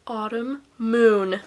Autumn moon.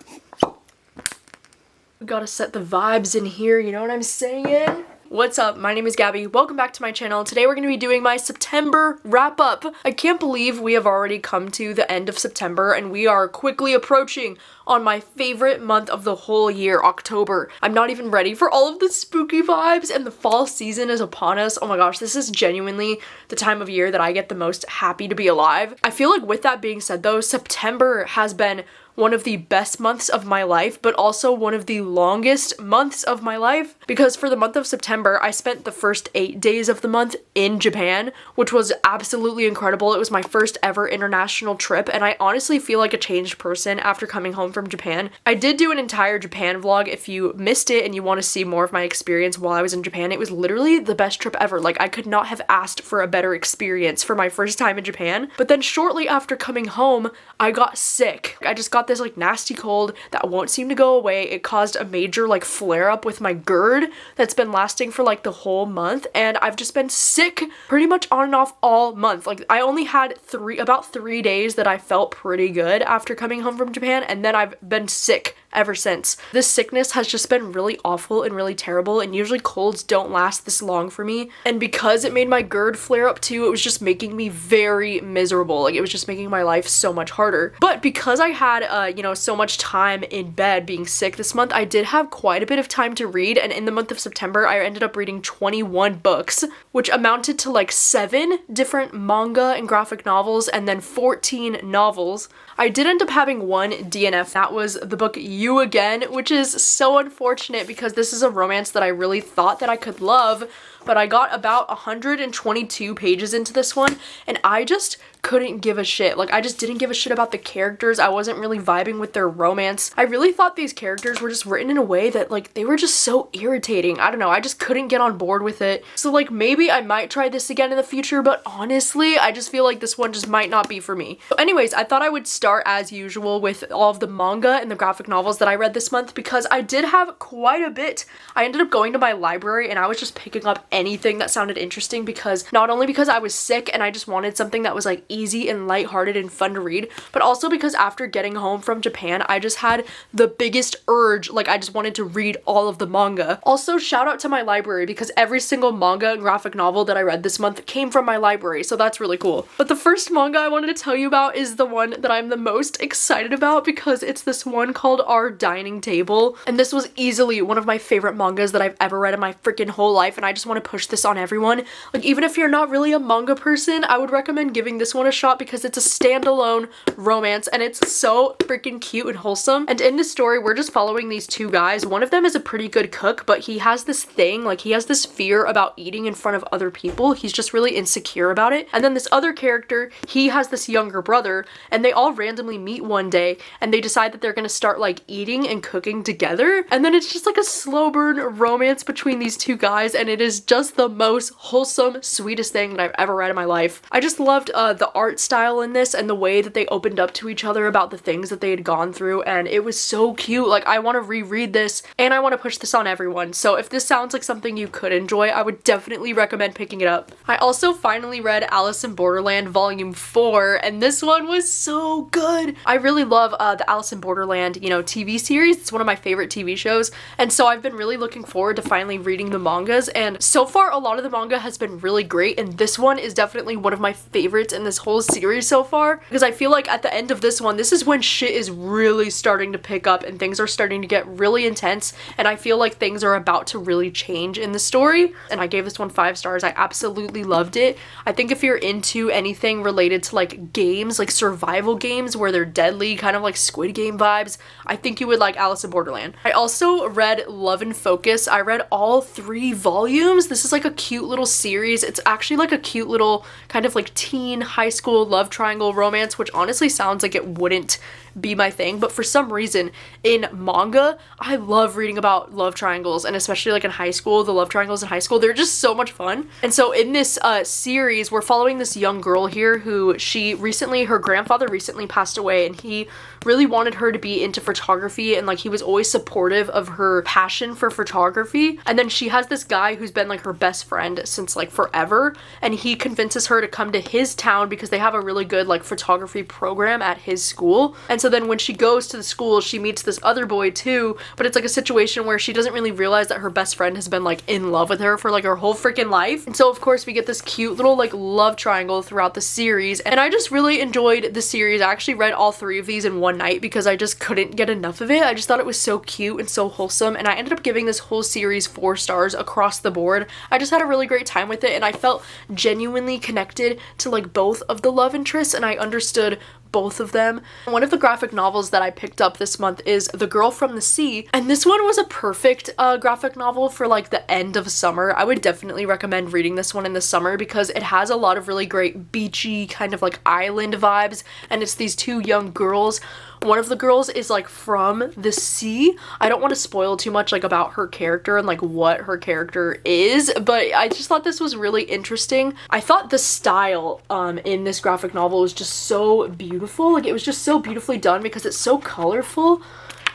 We gotta set the vibes in here, you know what I'm saying? What's up? My name is Gabby. Welcome back to my channel. Today we're going to be doing my September wrap up. I can't believe we have already come to the end of September and we are quickly approaching on my favorite month of the whole year, October. I'm not even ready for all of the spooky vibes and the fall season is upon us. Oh my gosh, this is genuinely the time of year that I get the most happy to be alive. I feel like with that being said though, September has been one of the best months of my life, but also one of the longest months of my life, because for the month of September, I spent the first 8 days of the month in Japan, which was absolutely incredible. It was my first ever international trip, and I honestly feel like a changed person after coming home from Japan. I did do an entire Japan vlog. If you missed it and you want to see more of my experience while I was in Japan, it was literally the best trip ever. Like, I could not have asked for a better experience for my first time in Japan. But then shortly after coming home, I got sick. I just got this like nasty cold that won't seem to go away. It caused a major like flare up with my GERD that's been lasting for like the whole month, and I've just been sick pretty much on and off all month. Like, I only had about 3 days that I felt pretty good after coming home from Japan, and then I've been sick ever since. This sickness has just been really awful and really terrible, and usually colds don't last this long for me, and because it made my GERD flare up too, it was just making me very miserable. Like, it was just making my life so much harder. But because I had you know, so much time in bed being sick this month, I did have quite a bit of time to read, and in the month of September I ended up reading 21 books, which amounted to like 7 different manga and graphic novels and then 14 novels. I did end up having one DNF. That was the book You Again, which is so unfortunate because this is a romance that I really thought that I could love, but I got about 122 pages into this one and I just couldn't give a shit. Like, I just didn't give a shit about the characters. I wasn't really vibing with their romance. I really thought these characters were just written in a way that like they were just so irritating. I don't know, I just couldn't get on board with it. So like maybe I might try this again in the future, but honestly I just feel like this one just might not be for me. So anyways, I thought I would start as usual with all of the manga and the graphic novels that I read this month because I did have quite a bit. I ended up going to my library and I was just picking up anything that sounded interesting, because not only because I was sick and I just wanted something that was like easy and lighthearted and fun to read, but also because after getting home from Japan, I just had the biggest urge, like I just wanted to read all of the manga. Also, shout out to my library because every single manga and graphic novel that I read this month came from my library, so that's really cool. But the first manga I wanted to tell you about is the one that I'm the most excited about because it's this one called Our Dining Table, and this was easily one of my favorite mangas that I've ever read in my freaking whole life, and I just want to push this on everyone. Like, even if you're not really a manga person, I would recommend giving this one a shot because it's a standalone romance and it's so freaking cute and wholesome. And in this story, we're just following these two guys. One of them is a pretty good cook, but he has this thing, like he has this fear about eating in front of other people. He's just really insecure about it. And then this other character, he has this younger brother, and they all randomly meet one day and they decide that they're gonna start like eating and cooking together. And then it's just like a slow burn romance between these two guys, and it is just the most wholesome, sweetest thing that I've ever read in my life. I just loved the art style in this and the way that they opened up to each other about the things that they had gone through, and it was so cute. Like, I want to reread this and I want to push this on everyone. So if this sounds like something you could enjoy, I would definitely recommend picking it up. I also finally read Alice in Borderland Volume 4, and this one was so good. I really love the Alice in Borderland, you know, TV series. It's one of my favorite TV shows, and so I've been really looking forward to finally reading the mangas, and so far a lot of the manga has been really great, and this one is definitely one of my favorites in this whole series so far, because I feel like at the end of this one, this is when shit is really starting to pick up and things are starting to get really intense, and I feel like things are about to really change in the story. And I gave this one 5 stars. I absolutely loved it. I think if you're into anything related to like games, like survival games where they're deadly, kind of like Squid Game vibes, I think you would like Alice in Borderland. I also read Love and Focus. I read all 3 volumes. This is like a cute little series. It's actually like a cute little kind of like teen high school love triangle romance, which honestly sounds like it wouldn't be my thing, but for some reason in manga I love reading about love triangles, and especially like in high school, the love triangles in high school, they're just so much fun. And so in this series, we're following this young girl here who her grandfather recently passed away, and he really wanted her to be into photography, and like he was always supportive of her passion for photography. And then she has this guy who's been like her best friend since like forever, and he convinces her to come to his town because they have a really good like photography program at his school. And so so then when she goes to the school, she meets this other boy too, but it's like a situation where she doesn't really realize that her best friend has been like in love with her for like her whole freaking life. And so of course we get this cute little like love triangle throughout the series, and I just really enjoyed the series. I actually read all 3 of these in one night because I just couldn't get enough of it. I just thought it was so cute and so wholesome, and I ended up giving this whole series 4 stars across the board. I just had a really great time with it, and I felt genuinely connected to like both of the love interests, and I understood both of them. One of the graphic novels that I picked up this month is The Girl from the Sea, and this one was a perfect graphic novel for like the end of summer. I would definitely recommend reading this one in the summer because it has a lot of really great beachy kind of like island vibes, and it's these 2 young girls. One of the girls is like from the sea. I don't want to spoil too much like about her character and like what her character is, but I just thought this was really interesting. I thought the style in this graphic novel was just so beautiful. Like it was just so beautifully done because it's so colorful.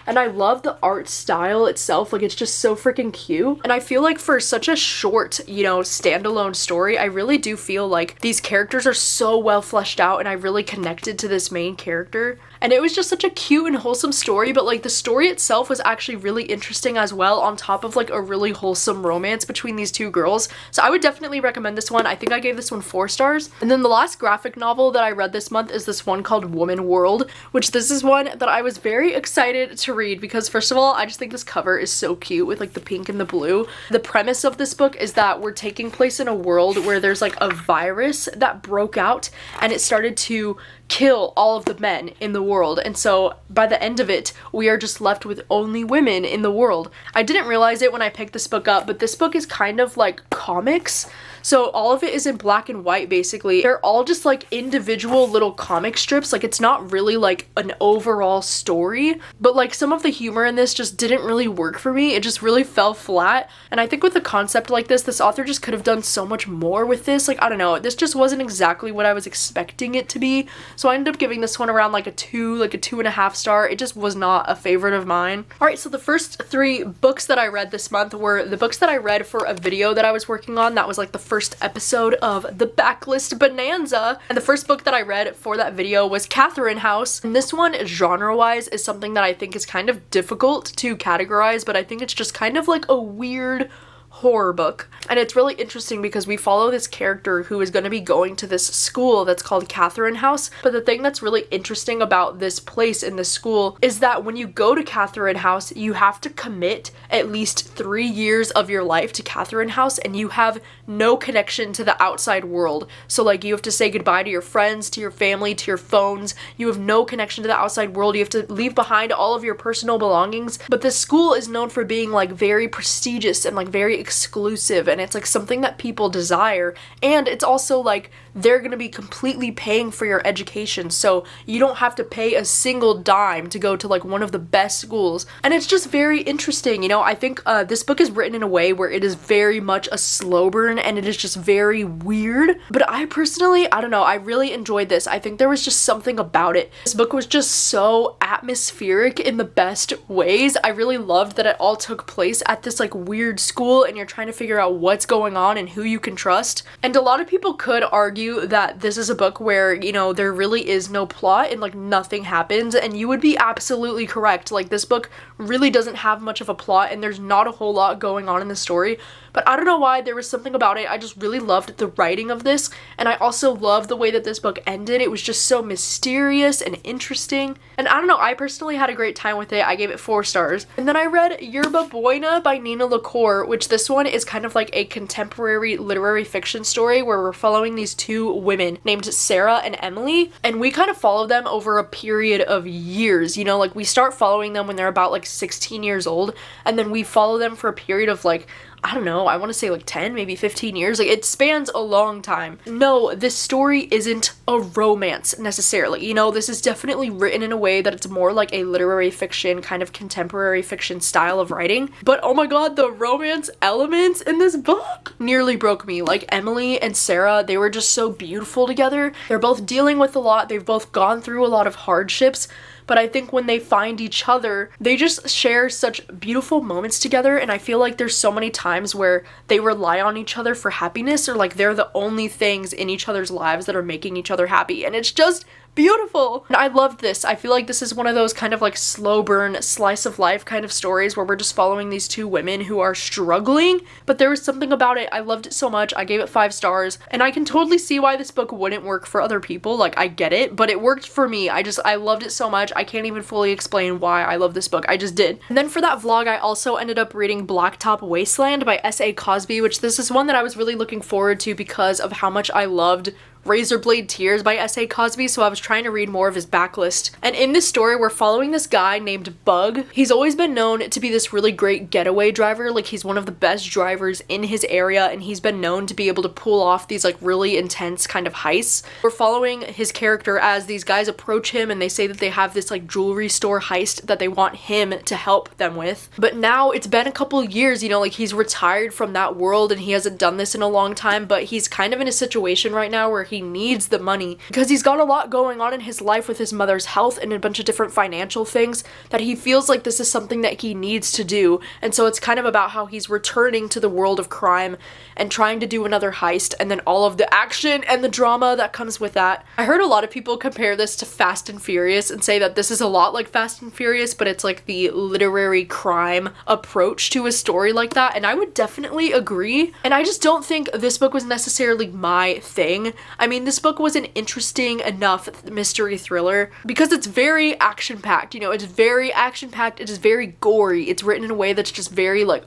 And I love the art style itself, like it's just so freaking cute. And I feel like for such a short, you know, standalone story, I really do feel like these characters are so well fleshed out, and I really connected to this main character. And it was just such a cute and wholesome story, but like the story itself was actually really interesting as well, on top of like a really wholesome romance between these 2 girls. So I would definitely recommend this one. I think I gave this one 4 stars. And then the last graphic novel that I read this month is this one called Woman World, which this is one that I was very excited to read because first of all, I just think this cover is so cute with like the pink and the blue. The premise of this book is that we're taking place in a world where there's like a virus that broke out, and it started to kill all of the men in the world, and so by the end of it we are just left with only women in the world. I didn't realize it when I picked this book up, but this book is kind of like comics, so all of it is in black and white basically. They're all just like individual little comic strips, like it's not really like an overall story, but like some of the humor in this just didn't really work for me. It just really fell flat, and I think with a concept like this author just could have done so much more with this. Like I don't know, this just wasn't exactly what I was expecting it to be. So I ended up giving this one around like a 2, like a 2.5 star. It just was not a favorite of mine. Alright, so the first 3 books that I read this month were the books that I read for a video that I was working on. That was like the first episode of the Backlist Bonanza. And the first book that I read for that video was Catherine House. And this one, genre-wise, is something that I think is kind of difficult to categorize, but I think it's just kind of like a weird horror book. And it's really interesting because we follow this character who is going to be going to this school that's called Catherine House. But the thing that's really interesting about this place in this school is that when you go to Catherine House, you have to commit at least 3 years of your life to Catherine House, and you have no connection to the outside world. So like you have to say goodbye to your friends, to your family, to your phones. You have no connection to the outside world. You have to leave behind all of your personal belongings. But this school is known for being like very prestigious and like very exclusive, and it's like something that people desire, and it's also like they're gonna be completely paying for your education, so you don't have to pay a single dime to go to like one of the best schools. And it's just very interesting, you know. I think this book is written in a way where it is very much a slow burn, and it is just very weird, but I personally, I don't know, I really enjoyed this. I think there was just something about it. This book was just so atmospheric in the best ways. I really loved that it all took place at this like weird school, and you're trying to figure out what's going on and who you can trust. And a lot of people could argue that this is a book where, you know, there really is no plot and like nothing happens, and you would be absolutely correct. Like this book really doesn't have much of a plot, and there's not a whole lot going on in the story. But I don't know why, there was something about it. I just really loved the writing of this, and I also loved the way that this book ended. It was just so mysterious and interesting, and I don't know, I personally had a great time with it. I gave it 4 stars. And then I read Yerba Buena by Nina LaCour, which this one is kind of like a contemporary literary fiction story where we're following these 2 women named Sarah and Emily, and we kind of follow them over a period of years. You know, like we start following them when they're about like 16 years old, and then we follow them for a period of like, I don't know, I want to say like 10, maybe 15 years. Like it spans a long time. No, this story isn't a romance necessarily. You know, this is definitely written in a way that it's more like a literary fiction, kind of contemporary fiction style of writing. But oh my god, the romance elements in this book nearly broke me. Like Emily and Sarah, they were just so beautiful together. They're both dealing with a lot. They've both gone through a lot of hardships. But I think when they find each other, they just share such beautiful moments together, and I feel like there's so many times where they rely on each other for happiness, or like they're the only things in each other's lives that are making each other happy, and it's just beautiful. And I loved this. I feel like this is one of those kind of like slow burn, slice of life kind of stories where we're just following these two women who are struggling, but there was something about it. I loved it so much. I gave it 5 stars, and I can totally see why this book wouldn't work for other people. Like, I get it, but it worked for me. I loved it so much. I can't even fully explain why I love this book. I just did. And then for that vlog, I also ended up reading Blacktop Wasteland by S.A. Cosby, which this is one that I was really looking forward to because of how much I loved Razorblade Tears by S.A. Cosby, so I was trying to read more of his backlist. And in this story, we're following this guy named Bug. He's always been known to be this really great getaway driver. Like, he's one of the best drivers in his area, and he's been known to be able to pull off these like really intense kind of heists. We're following his character as these guys approach him and they say that they have this like jewelry store heist that they want him to help them with. But now it's been a couple years, you know, like he's retired from that world and he hasn't done this in a long time, but he's kind of in a situation right now where he needs the money because he's got a lot going on in his life with his mother's health and a bunch of different financial things that he feels like this is something that he needs to do. And so it's kind of about how he's returning to the world of crime and trying to do another heist, and then all of the action and the drama that comes with that. I heard a lot of people compare this to Fast and Furious and say that this is a lot like Fast and Furious, but it's like the literary crime approach to a story like that, and I would definitely agree. And I just don't think this book was necessarily my thing. I mean, this book was an interesting enough mystery thriller because it's very action-packed, you know, it's very action-packed, it is very gory, it's written in a way that's just very like,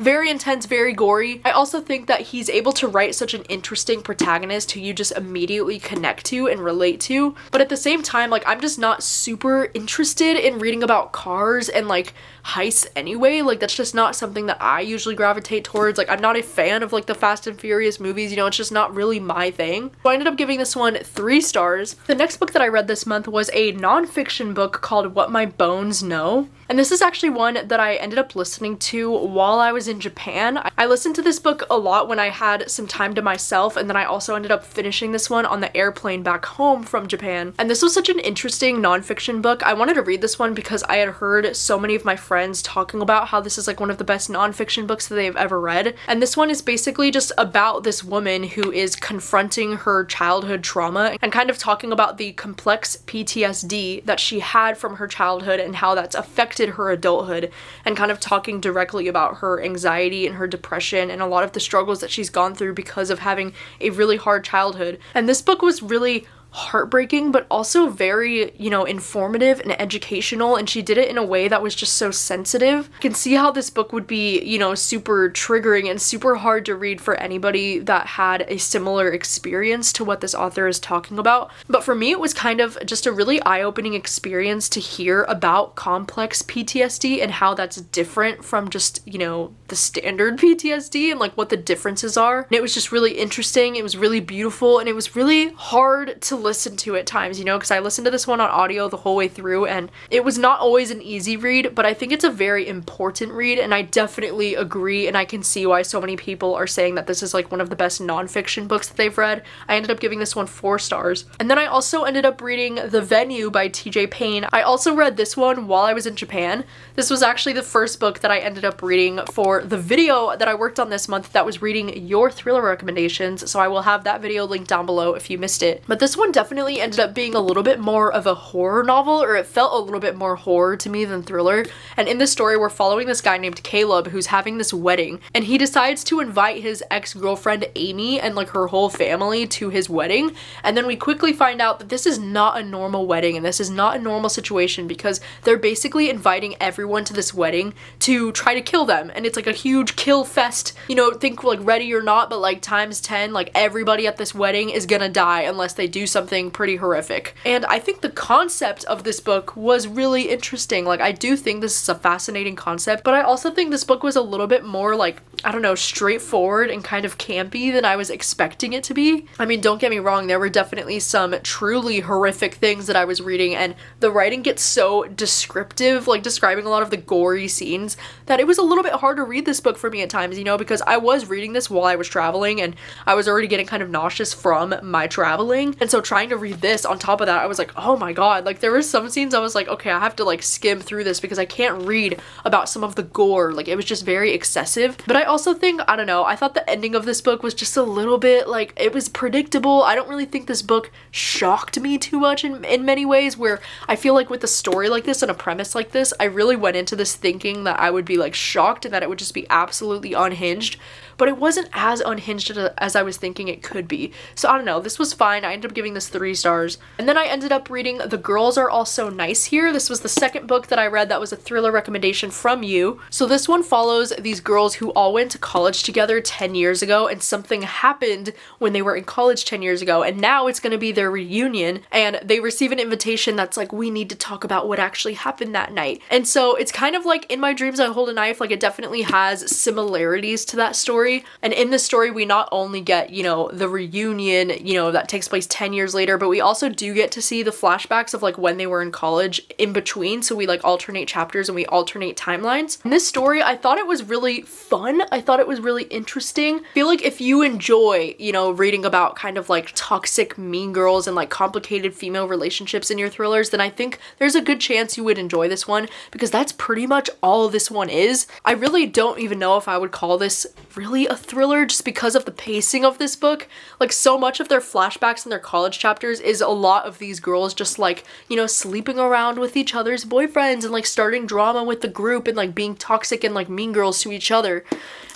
very intense, very gory. I also think that he's able to write such an interesting protagonist who you just immediately connect to and relate to, but at the same time, like, I'm just not super interested in reading about cars and like heists anyway. Like, that's just not something that I usually gravitate towards. Like, I'm not a fan of like the Fast and Furious movies, you know, it's just not really my thing. So I ended up giving this one 3 stars. The next book that I read this month was a nonfiction book called What My Bones Know. And this is actually one that I ended up listening to while I was in Japan. I listened to this book a lot when I had some time to myself, and then I also ended up finishing this one on the airplane back home from Japan. And this was such an interesting nonfiction book. I wanted to read this one because I had heard so many of my friends talking about how this is like one of the best nonfiction books that they've ever read. And this one is basically just about this woman who is confronting her childhood trauma and kind of talking about the complex PTSD that she had from her childhood and how that's affected her adulthood, and kind of talking directly about her anxiety and her depression and a lot of the struggles that she's gone through because of having a really hard childhood. And this book was really heartbreaking, but also very, you know, informative and educational, and she did it in a way that was just so sensitive. You can see how this book would be, you know, super triggering and super hard to read for anybody that had a similar experience to what this author is talking about. But for me, it was kind of just a really eye-opening experience to hear about complex PTSD and how that's different from just, you know, the standard PTSD and like what the differences are. And it was just really interesting, it was really beautiful, and it was really hard to listen to at times, you know, because I listened to this one on audio the whole way through, and it was not always an easy read, but I think it's a very important read, and I definitely agree, and I can see why so many people are saying that this is like one of the best nonfiction books that they've read. I ended up giving this one 4 stars. And then I also ended up reading The Venue by TJ Payne. I also read this one while I was in Japan. This was actually the first book that I ended up reading for the video that I worked on this month that was reading your thriller recommendations, so I will have that video linked down below if you missed it. But this one definitely ended up being a little bit more of a horror novel, or it felt a little bit more horror to me than thriller. And in this story, we're following this guy named Caleb who's having this wedding, and he decides to invite his ex-girlfriend Amy and like her whole family to his wedding. And then we quickly find out that this is not a normal wedding, and this is not a normal situation, because they're basically inviting everyone to this wedding to try to kill them. And it's like a huge kill fest, you know, think like Ready or Not, but like times 10. Like, everybody at this wedding is gonna die unless they do something pretty horrific. And I think the concept of this book was really interesting. Like, I do think this is a fascinating concept, but I also think this book was a little bit more like, I don't know, straightforward and kind of campy than I was expecting it to be. I mean, don't get me wrong, there were definitely some truly horrific things that I was reading, and the writing gets so descriptive, like describing a lot of the gory scenes, that it was a little bit hard to read this book for me at times, you know, because I was reading this while I was traveling, and I was already getting kind of nauseous from my traveling. And so trying to read this on top of that, I was like, oh my god, like there were some scenes I was like, okay, I have to like skim through this because I can't read about some of the gore. Like it was just very excessive. But I also think, I don't know, I thought the ending of this book was just a little bit like, it was predictable. I don't really think this book shocked me too much in many ways, where I feel like with a story like this and a premise like this, I really went into this thinking that I would be like shocked and that it would just be absolutely unhinged. But it wasn't as unhinged as I was thinking it could be. So I don't know, this was fine. I ended up giving this 3 stars. And then I ended up reading The Girls Are Also Nice Here. This was the second book that I read that was a thriller recommendation from you. So this one follows these girls who all went to college together 10 years ago, and something happened when they were in college 10 years ago, and now it's going to be their reunion, and they receive an invitation that's like, we need to talk about what actually happened that night. And so it's kind of like In My Dreams I Hold a Knife, like it definitely has similarities to that story. And in this story, we not only get, you know, the reunion, you know, that takes place 10 years later, but we also do get to see the flashbacks of like when they were in college in between. So we like alternate chapters and we alternate timelines. In this story, I thought it was really fun. I thought it was really interesting. I feel like if you enjoy, you know, reading about kind of like toxic mean girls and like complicated female relationships in your thrillers, then I think there's a good chance you would enjoy this one, because that's pretty much all this one is. I really don't even know if I would call this really a thriller, just because of the pacing of this book. Like so much of their flashbacks and their college chapters is a lot of these girls just like, you know, sleeping around with each other's boyfriends and like starting drama with the group and like being toxic and like mean girls to each other.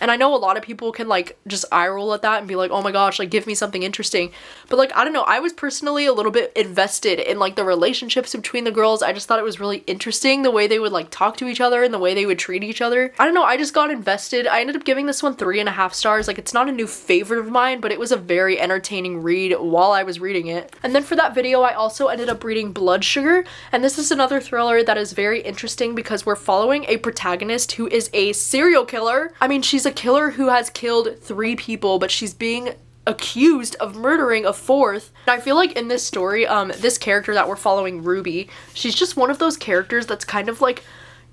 And I know a lot of people can like just eye roll at that and be like, oh my gosh, like give me something interesting. But like, I don't know, I was personally a little bit invested in like the relationships between the girls. I just thought it was really interesting the way they would like talk to each other and the way they would treat each other. I don't know, I just got invested. I ended up giving this one 3.5 stars. Like it's not a new favorite of mine, but it was a very entertaining read while I was reading it. And then for that video, I also ended up reading Blood Sugar. And this is another thriller that is very interesting because we're following a protagonist who is a serial killer. I mean, she's a killer who has killed 3 people, but she's being accused of murdering a 4th. And I feel like in this story, this character that we're following, Ruby, she's just one of those characters that's kind of like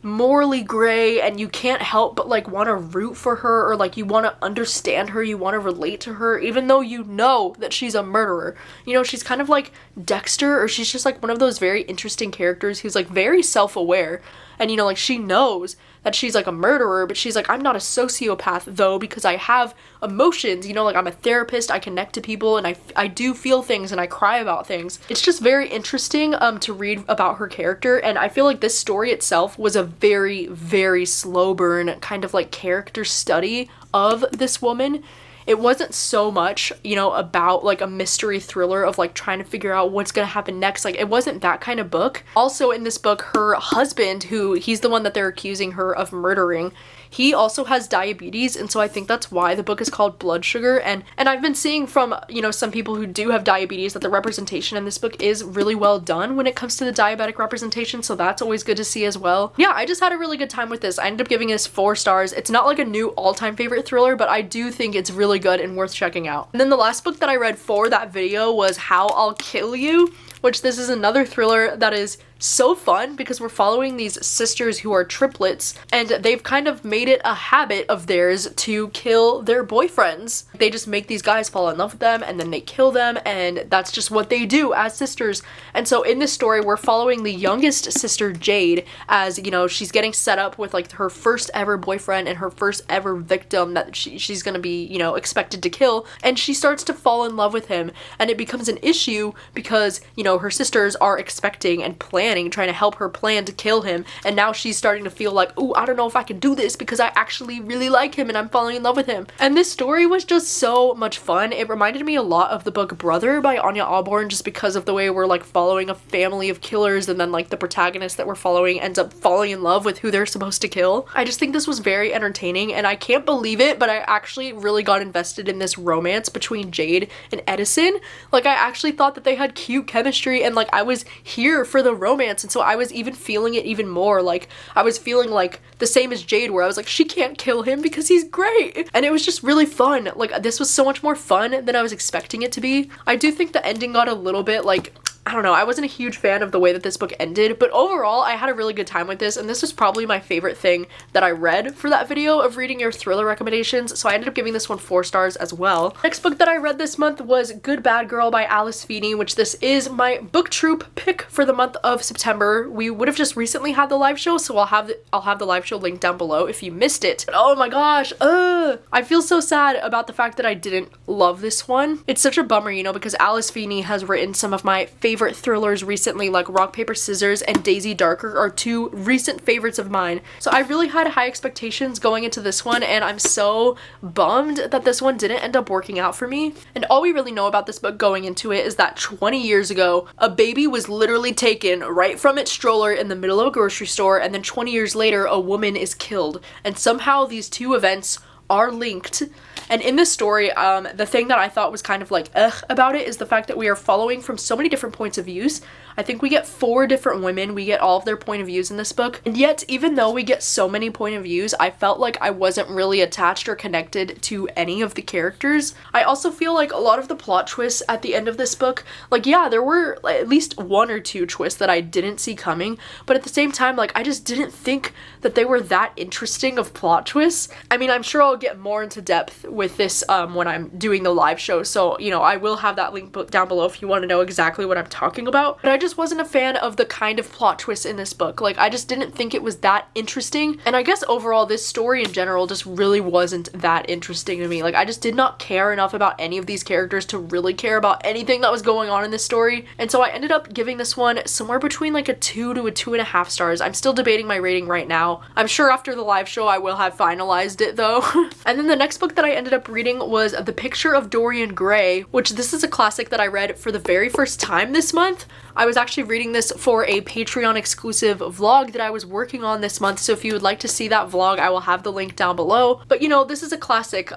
morally gray, and you can't help but like want to root for her, or like you want to understand her, you want to relate to her, even though you know that she's a murderer. You know, she's kind of like Dexter, or she's just like one of those very interesting characters who's like very self-aware. And, you know, like she knows that she's like a murderer, but she's like, I'm not a sociopath though, because I have emotions, you know, like I'm a therapist, I connect to people, and I do feel things and I cry about things. It's just very interesting to read about her character, and I feel like this story itself was a very, very slow burn kind of like character study of this woman. It wasn't so much, you know, about like a mystery thriller of like trying to figure out what's gonna happen next. Like it wasn't that kind of book. Also in this book, her husband, who he's the one that they're accusing her of murdering, he also has diabetes, and so I think that's why the book is called Blood Sugar. And I've been seeing from, you know, some people who do have diabetes that the representation in this book is really well done when it comes to the diabetic representation, so that's always good to see as well. Yeah, I just had a really good time with this. I ended up giving this 4 stars. It's not like a new all-time favorite thriller, but I do think it's really good and worth checking out. And then the last book that I read for that video was How I'll Kill You, which this is another thriller that is so fun because we're following these sisters who are triplets, and they've kind of made it a habit of theirs to kill their boyfriends. They just make these guys fall in love with them and then they kill them, and that's just what they do as sisters. And so in this story, we're following the youngest sister, Jade, as, you know, she's getting set up with like her first ever boyfriend and her first ever victim that she's gonna be, you know, expected to kill, and she starts to fall in love with him, and it becomes an issue because, you know, her sisters are expecting and planning, trying to help her plan to kill him, and now she's starting to feel like, oh, I don't know if I can do this because I actually really like him and I'm falling in love with him. And this story was just so much fun. It reminded me a lot of the book Brother by Anya Alborn, just because of the way we're like following a family of killers, and then like the protagonist that we're following ends up falling in love with who they're supposed to kill. I just think this was very entertaining, and I can't believe it, but I actually really got invested in this romance between Jade and Edison. Like I actually thought that they had cute chemistry, and like I was here for the romance, and so I was even feeling it even more. Like I was feeling like the same as Jade, where I was like, she can't kill him because he's great. And it was just really fun. Like this was so much more fun than I was expecting it to be. I do think the ending got a little bit like, I don't know, I wasn't a huge fan of the way that this book ended, but overall I had a really good time with this, and this was probably my favorite thing that I read for that video of reading your thriller recommendations, so I ended up giving this one 4 stars as well. Next book that I read this month was Good Bad Girl by Alice Feeney, which this is my book troop pick for the month of September. We would have just recently had the live show, so I'll have the live show linked down below if you missed it. But oh my gosh, I feel so sad about the fact that I didn't love this one. It's such a bummer, you know, because Alice Feeney has written some of my favorite thrillers recently, like Rock, Paper, Scissors and Daisy Darker are 2 recent favorites of mine. So I really had high expectations going into this one, and I'm so bummed that this one didn't end up working out for me. And all we really know about this book going into it is that 20 years ago, a baby was literally taken right from its stroller in the middle of a grocery store, and then 20 years later, a woman is killed. And somehow these 2 events are linked. And in this story, the thing that I thought was kind of like about it is the fact that we are following from so many different points of views. I think we get 4 different women, we get all of their point of views in this book, and yet even though we get so many point of views, I felt like I wasn't really attached or connected to any of the characters. I also feel like a lot of the plot twists at the end of this book, like yeah, there were at least 1 or 2 twists that I didn't see coming, but at the same time, like I just didn't think that they were that interesting of plot twists. I mean, I'm sure I'll get more into depth with this when I'm doing the live show, so you know, I will have that link down below if you want to know exactly what I'm talking about. But I just wasn't a fan of the kind of plot twists in this book. Like I just didn't think it was that interesting, and I guess overall this story in general just really wasn't that interesting to me. Like I just did not care enough about any of these characters to really care about anything that was going on in this story, and so I ended up giving this one somewhere between like a 2 to a 2.5 stars. I'm still debating my rating right now. I'm sure after the live show I will have finalized it though. And then the next book that I ended up reading was The Picture of Dorian Gray, which this is a classic that I read for the very first time this month. I was actually reading this for a Patreon exclusive vlog that I was working on this month, so if you would like to see that vlog, I will have the link down below. But you know, this is a classic.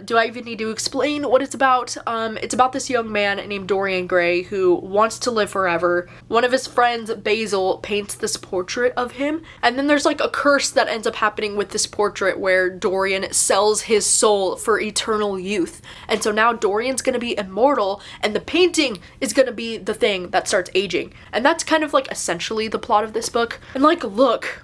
Do I even need to explain what it's about? It's about this young man named Dorian Gray who wants to live forever. One of his friends, Basil, paints this portrait of him, and then there's like a curse that ends up happening with this portrait where Dorian sells his soul for eternal youth. And so now Dorian's gonna be immortal, and the painting is gonna be the thing that starts aging. And that's kind of like essentially the plot of this book. And like, look,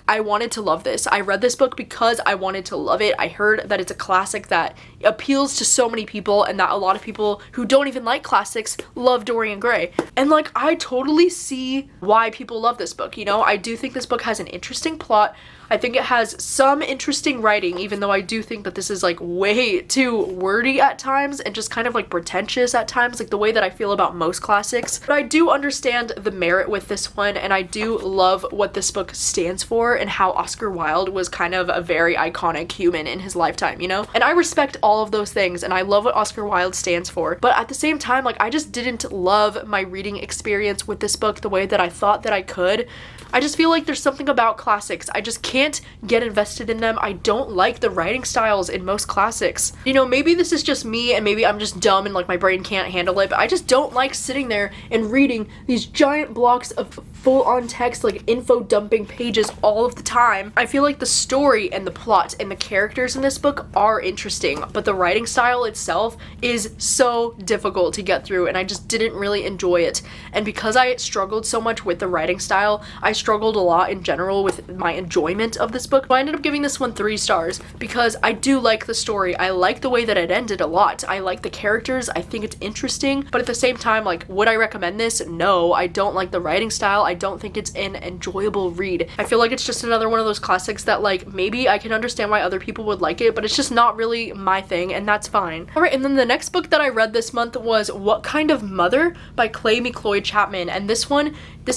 I wanted to love this. I read this book because I wanted to love it. I heard that it's a classic that appeals to so many people, and that a lot of people who don't even like classics love Dorian Gray. And like, I totally see why people love this book, you know? I do think this book has an interesting plot. I think it has some interesting writing, even though I do think that this is like way too wordy at times and just kind of like pretentious at times, like the way that I feel about most classics. But I do understand the merit with this one, and I do love what this book stands for and how Oscar Wilde was kind of a very iconic human in his lifetime, you know? And I respect all of those things, and I love what Oscar Wilde stands for. But at the same time, like, I just didn't love my reading experience with this book the way that I thought that I could. I just feel like there's something about classics. I just can't get invested in them. I don't like the writing styles in most classics. You know, maybe this is just me and maybe I'm just dumb and like my brain can't handle it, but I just don't like sitting there and reading these giant blocks of full-on text, like info dumping pages all of the time. I feel like the story and the plot and the characters in this book are interesting, but the writing style itself is so difficult to get through, and I just didn't really enjoy it. And because I struggled so much with the writing style, I struggled a lot in general with my enjoyment of this book. So I ended up giving this one 3 stars because I do like the story. I like the way that it ended a lot. I like the characters. I think it's interesting, but at the same time, like, would I recommend this? No, I don't like the writing style. I don't think it's an enjoyable read. I feel like it's just another one of those classics that, like, maybe I can understand why other people would like it, but it's just not really my thing, and that's fine. Alright, and then the next book that I read this month was What Kind of Mother by Clay McLeod Chapman, and this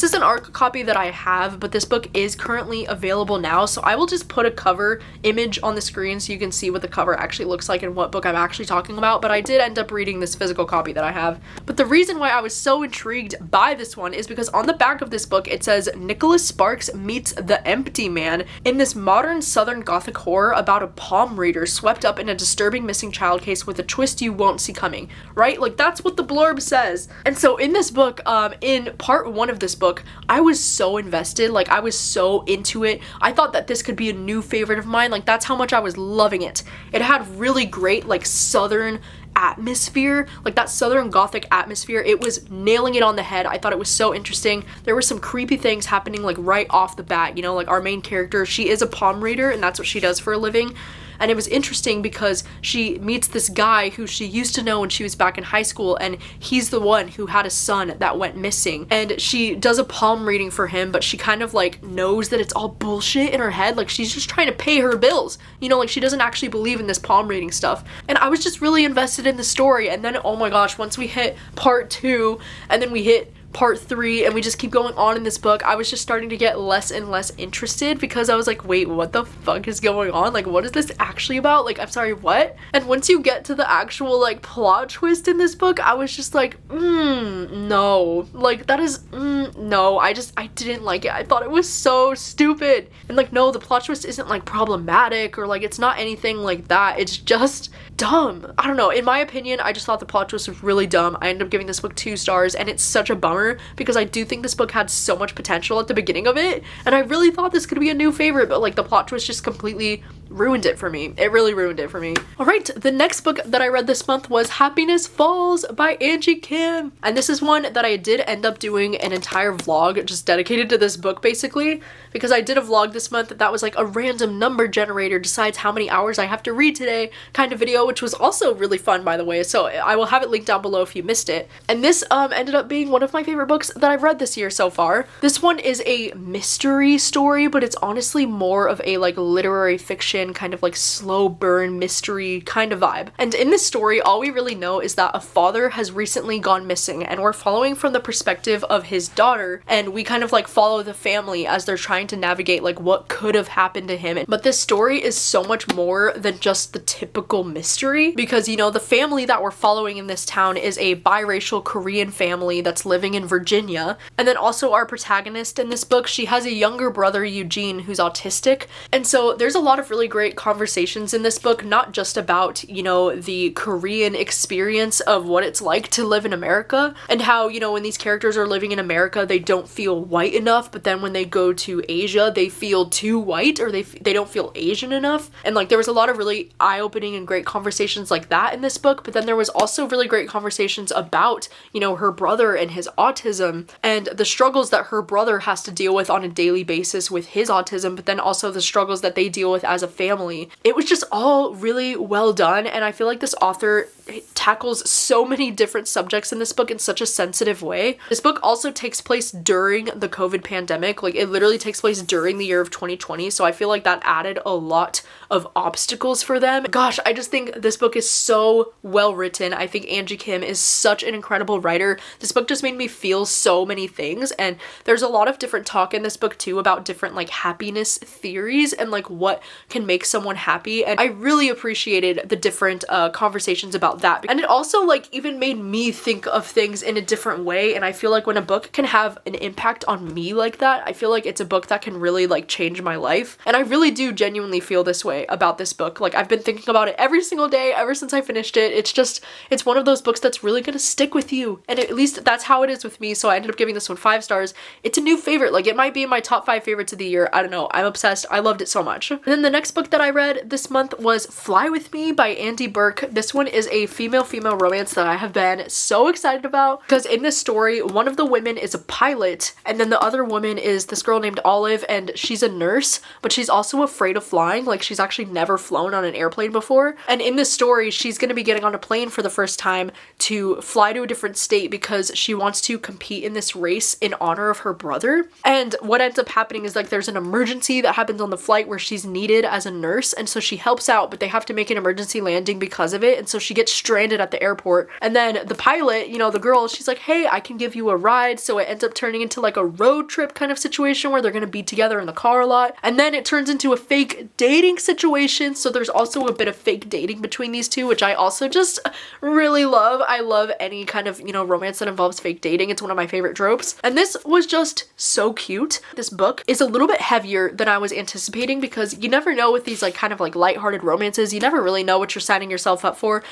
is an art copy that I have, but this book is currently available now, so I will just put a cover image on the screen so you can see what the cover actually looks like and what book I'm actually talking about. But I did end up reading this physical copy that I have. But the reason why I was so intrigued by this one is because on the back of this book it says Nicholas Sparks meets the Empty Man in this modern Southern Gothic horror about a palm reader swept up in a disturbing missing child case with a twist you won't see coming, right? Like, that's what the blurb says. And so in this book, in part 1 of this book, I was so invested, like I was so into it. I thought that this could be a new favorite of mine. Like, that's how much I was loving it. It had really great, like, Southern atmosphere, like that Southern Gothic atmosphere. It was nailing it on the head. I thought it was so interesting. There were some creepy things happening like right off the bat, you know, like our main character, she is a palm reader and that's what she does for a living. And it was interesting because she meets this guy who she used to know when she was back in high school, and he's the one who had a son that went missing. And she does a palm reading for him, but she kind of like knows that it's all bullshit in her head. Like she's just trying to pay her bills, you know, like she doesn't actually believe in this palm reading stuff. And I was just really invested in the story. And then, oh my gosh, once we hit part 2 and then we hit part 3 and we just keep going on in this book, I was just starting to get less and less interested because I was like, wait, what the fuck is going on? Like, what is this actually about? Like, I'm sorry, what? And once you get to the actual like plot twist in this book, I was just like, no, like that is no. I didn't like it. I thought it was so stupid. And like, no, the plot twist isn't like problematic or like it's not anything like that. It's just dumb. I don't know, in my opinion, I just thought the plot twist was really dumb. I ended up giving this book 2 stars, and it's such a bummer because I do think this book had so much potential at the beginning of it, and I really thought this could be a new favorite, but like the plot twist just completely ruined it for me. It really ruined it for me. All right, the next book that I read this month was Happiness Falls by Angie Kim, and this is one that I did end up doing an entire vlog just dedicated to this book basically, because I did a vlog this month that was like a random number generator decides how many hours I have to read today kind of video, which was also really fun, by the way, so I will have it linked down below if you missed it. And this ended up being one of my favorite books that I've read this year so far. This one is a mystery story, but it's honestly more of a like literary fiction kind of like slow burn mystery kind of vibe. And in this story, all we really know is that a father has recently gone missing, and we're following from the perspective of his daughter, and we kind of like follow the family as they're trying to navigate like what could have happened to him. But this story is so much more than just the typical mystery, because you know, the family that we're following in this town is a biracial Korean family that's living in Virginia. And then also our protagonist in this book, she has a younger brother, Eugene, who's autistic. And so there's a lot of really great conversations in this book, not just about, you know, the Korean experience of what it's like to live in America, and how, you know, when these characters are living in America, they don't feel white enough, but then when they go to Asia, they feel too white, or they don't feel Asian enough. And like there was a lot of really eye-opening and great conversations like that in this book, but then there was also really great conversations about, you know, her brother and his autism and the struggles that her brother has to deal with on a daily basis with his autism, but then also the struggles that they deal with as a family. It was just all really well done, and I feel like this author tackles so many different subjects in this book in such a sensitive way. This book also takes place during the COVID pandemic. Like it literally takes place during the year of 2020, so I feel like that added a lot of obstacles for them. Gosh, I just think this book is so well written. I think Angie Kim is such an incredible writer. This book just made me feel so many things, and there's a lot of different talk in this book too about different like happiness theories and like what can make someone happy, and I really appreciated the different conversations about that. And it also like even made me think of things in a different way, and I feel like when a book can have an impact on me like that, I feel like it's a book that can really like change my life. And I really do genuinely feel this way about this book. Like I've been thinking about it every single day ever since I finished it. It's one of those books that's really gonna stick with you, and at least that's how it is with me, so I ended up giving this one 5 stars. It's a new favorite. Like it might be in my top 5 favorites of the year. I don't know, I'm obsessed. I loved it so much. And then the next book that I read this month was Fly With Me by Andy Burke. This one is a female romance that I have been so excited about, because in this story, one of the women is a pilot, and then the other woman is this girl named Olive, and she's a nurse, but she's also afraid of flying. Like she's actually never flown on an airplane before, and in this story, she's going to be getting on a plane for the first time to fly to a different state because she wants to compete in this race in honor of her brother. And what ends up happening is like there's an emergency that happens on the flight where she's needed as a nurse, and so she helps out, but they have to make an emergency landing because of it, and so she gets stranded at the airport. And then the pilot, you know, the girl, she's like, hey, I can give you a ride. So it ends up turning into like a road trip kind of situation where they're gonna be together in the car a lot, and then it turns into a fake dating situation. So there's also a bit of fake dating between these two, which I also just really love. I love any kind of, you know, romance that involves fake dating. It's one of my favorite tropes, and this was just so cute. This book is a little bit heavier than I was anticipating, because you never know with these like kind of like lighthearted romances, you never really know what you're signing yourself up for.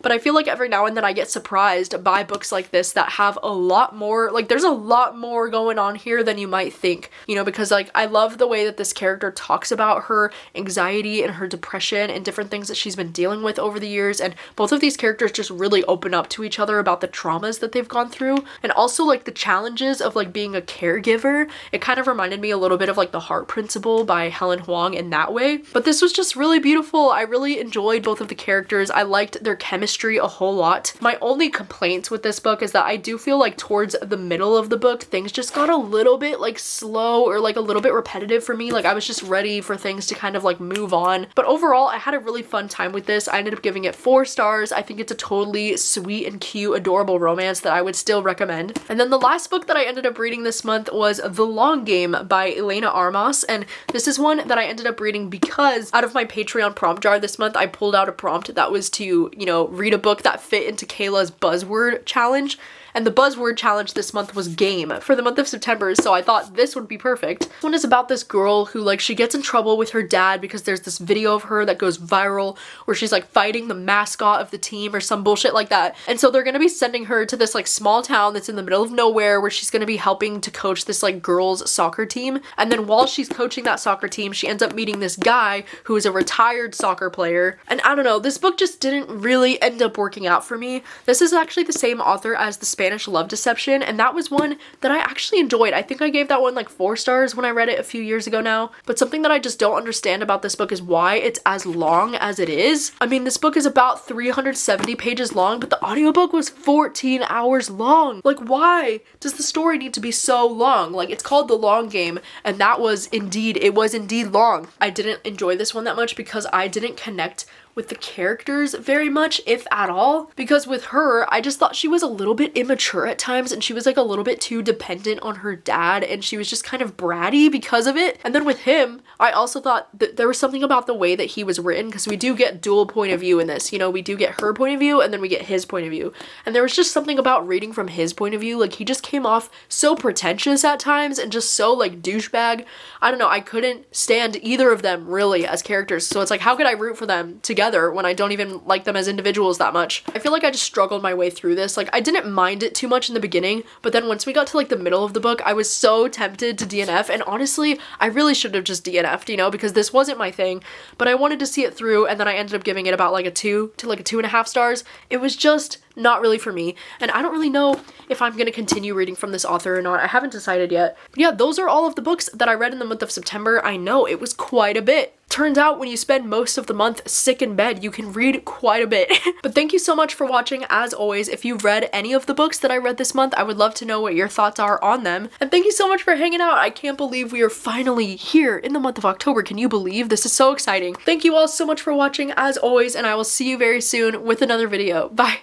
but I feel like every now and then I get surprised by books like this that have a lot more, like there's a lot more going on here than you might think, you know, because like I love the way that this character talks about her anxiety and her depression and different things that she's been dealing with over the years, and both of these characters just really open up to each other about the traumas that they've gone through, and also like the challenges of like being a caregiver. It kind of reminded me a little bit of like The Heart Principle by Helen Huang in that way, but this was just really beautiful. I really enjoyed both of the characters. I liked their chemistry a whole lot. My only complaints with this book is that I do feel like towards the middle of the book things just got a little bit like slow or like a little bit repetitive for me. Like I was just ready for things to kind of like move on, but overall I had a really fun time with this. I ended up giving it 4 stars. I think it's a totally sweet and cute, adorable romance that I would still recommend. And then the last book that I ended up reading this month was The Long Game by Elena Armas, and this is one that I ended up reading because out of my Patreon prompt jar this month I pulled out a prompt that was to, you know, read a book that fit into Kayla's buzzword challenge. And the buzzword challenge this month was game for the month of September, so I thought this would be perfect. This one is about this girl who like she gets in trouble with her dad because there's this video of her that goes viral where she's like fighting the mascot of the team or some bullshit like that. And so they're gonna be sending her to this like small town that's in the middle of nowhere where she's gonna be helping to coach this like girls soccer team. And then while she's coaching that soccer team, she ends up meeting this guy who is a retired soccer player. And I don't know, this book just didn't really end up working out for me. This is actually the same author as the Spanish Love Deception, and that was one that I actually enjoyed. I think I gave that one like 4 stars when I read it a few years ago now, but something that I just don't understand about this book is why it's as long as it is. I mean, this book is about 370 pages long, but the audiobook was 14 hours long. Like, why does the story need to be so long? Like, it's called The Long Game, and that was indeed, it was indeed long. I didn't enjoy this one that much because I didn't connect with the characters very much, if at all, because with her I just thought she was a little bit immature at times, and she was like a little bit too dependent on her dad, and she was just kind of bratty because of it. And then with him, I also thought that there was something about the way that he was written, because we do get dual point of view in this, you know, we do get her point of view and then we get his point of view, and there was just something about reading from his point of view, like he just came off so pretentious at times and just so like douchebag. I don't know, I couldn't stand either of them really as characters, so it's like, how could I root for them together when I don't even like them as individuals that much? I feel like I just struggled my way through this. Like, I didn't mind it too much in the beginning, but then once we got to like the middle of the book, I was so tempted to DNF, and honestly, I really should have just DNF'd, you know, because this wasn't my thing, but I wanted to see it through, and then I ended up giving it about like a 2 to like a 2.5 stars. It was just not really for me, and I don't really know if I'm gonna continue reading from this author or not. I haven't decided yet. But yeah, those are all of the books that I read in the month of September. I know, it was quite a bit. Turns out when you spend most of the month sick in bed, you can read quite a bit. But thank you so much for watching. As always, if you've read any of the books that I read this month, I would love to know what your thoughts are on them. And thank you so much for hanging out. I can't believe we are finally here in the month of October. Can you believe? This is so exciting. Thank you all so much for watching as always, and I will see you very soon with another video. Bye.